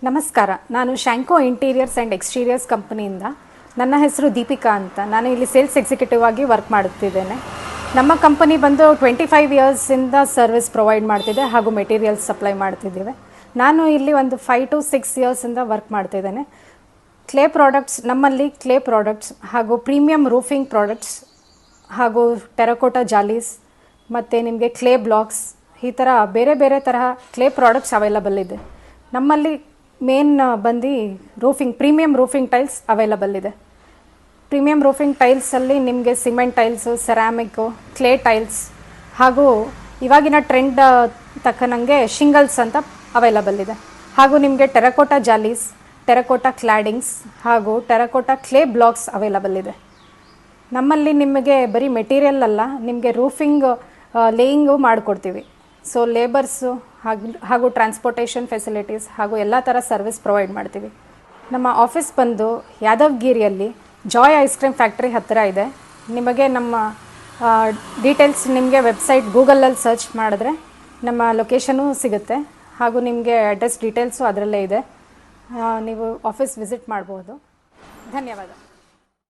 ನಮಸ್ಕಾರ, ನಾನು ಶಾಂಕೋ interiors and exteriors ಕಂಪನಿಯಿಂದ. ನನ್ನ ಹೆಸರು ದೀಪಿಕಾ ಅಂತ. ನಾನು ಇಲ್ಲಿ ಸೇಲ್ಸ್ ಎಕ್ಸಿಕ್ಯೂಟಿವ್ ಆಗಿ ವರ್ಕ್ ಮಾಡುತ್ತಿದ್ದೇನೆ. ನಮ್ಮ ಕಂಪನಿ ಬಂದು 25 ಇಯರ್ಸಿಂದ ಸರ್ವಿಸ್ ಪ್ರೊವೈಡ್ ಮಾಡ್ತಿದೆ ಹಾಗೂ ಮೆಟೀರಿಯಲ್ಸ್ ಸಪ್ಲೈ ಮಾಡ್ತಿದ್ದೀವಿ. ನಾನು ಇಲ್ಲಿ ಒಂದು 5 to 6 ಇಯರ್ಸಿಂದ ವರ್ಕ್ ಮಾಡ್ತಿದ್ದೇನೆ. ಕ್ಲೇ ಪ್ರಾಡಕ್ಟ್ಸ್, ನಮ್ಮಲ್ಲಿ ಕ್ಲೇ ಪ್ರಾಡಕ್ಟ್ಸ್ ಹಾಗೂ ಪ್ರೀಮಿಯಂ ರೂಫಿಂಗ್ ಪ್ರಾಡಕ್ಟ್ಸ್ ಹಾಗೂ ಟೆರಕೋಟಾ ಜಾಲೀಸ್ ಮತ್ತು ನಿಮಗೆ ಕ್ಲೇ ಬ್ಲಾಕ್ಸ್, ಈ ಥರ ಬೇರೆ ಬೇರೆ ತರಹ ಕ್ಲೇ ಪ್ರಾಡಕ್ಟ್ಸ್ ಅವೈಲಬಲ್ ಇದೆ. ನಮ್ಮಲ್ಲಿ ಮೇನ್ ಬಂದು ಪ್ರೀಮಿಯಂ ರೂಫಿಂಗ್ ಟೈಲ್ಸ್ ಅವೈಲಬಲ್ ಇದೆ. ಪ್ರೀಮಿಯಂ ರೂಫಿಂಗ್ ಟೈಲ್ಸಲ್ಲಿ ನಿಮಗೆ ಸಿಮೆಂಟ್ ಟೈಲ್ಸು, ಸೆರಾಮಿಕ್ಕು, ಕ್ಲೇ ಟೈಲ್ಸ್ ಹಾಗೂ ಇವಾಗಿನ ಟ್ರೆಂಡ್ ತಕ್ಕನಂಗೆ ಶಿಂಗಲ್ಸ್ ಅಂತ ಅವೈಲಬಲ್ ಇದೆ. ಹಾಗೂ ನಿಮಗೆ ಟೆರಕೋಟಾ ಜಾಲೀಸ್, ಟೆರಕೋಟಾ ಕ್ಲಾಡಿಂಗ್ಸ್ ಹಾಗೂ ಟೆರಕೋಟಾ ಕ್ಲೇ ಬ್ಲಾಕ್ಸ್ ಅವೈಲಬಲ್ ಇದೆ. ನಮ್ಮಲ್ಲಿ ನಿಮಗೆ ಬರೀ ಮೆಟೀರಿಯಲ್ ಅಲ್ಲ, ನಿಮಗೆ ರೂಫಿಂಗ್ ಲೇಯಿಂಗು ಮಾಡಿಕೊಡ್ತೀವಿ. ಸೊ ಲೇಬರ್ಸು ಹಾಗೂ ಟ್ರಾನ್ಸ್ಪೋರ್ಟೇಷನ್ ಫೆಸಿಲಿಟೀಸ್ ಹಾಗೂ ಎಲ್ಲ ಥರ ಸರ್ವಿಸ್ ಪ್ರೊವೈಡ್ ಮಾಡ್ತೀವಿ. ನಮ್ಮ ಆಫೀಸ್ ಬಂದು ಯಾದವಗಿರಿಯಲ್ಲಿ ಜಾಯ್ ಐಸ್ ಕ್ರೀಮ್ ಫ್ಯಾಕ್ಟ್ರಿ ಹತ್ತಿರ ಇದೆ. ನಿಮಗೆ ನಮ್ಮ ಡೀಟೇಲ್ಸ್ ನಿಮಗೆ ವೆಬ್ಸೈಟ್ ಗೂಗಲಲ್ಲಿ ಸರ್ಚ್ ಮಾಡಿದ್ರೆ ನಮ್ಮ ಲೊಕೇಶನು ಸಿಗುತ್ತೆ ಹಾಗೂ ನಿಮಗೆ ಅಡ್ರೆಸ್ ಡೀಟೇಲ್ಸು ಅದರಲ್ಲೇ ಇದೆ. ನೀವು ಆಫೀಸ್ ವಿಸಿಟ್ ಮಾಡ್ಬೋದು. ಧನ್ಯವಾದ.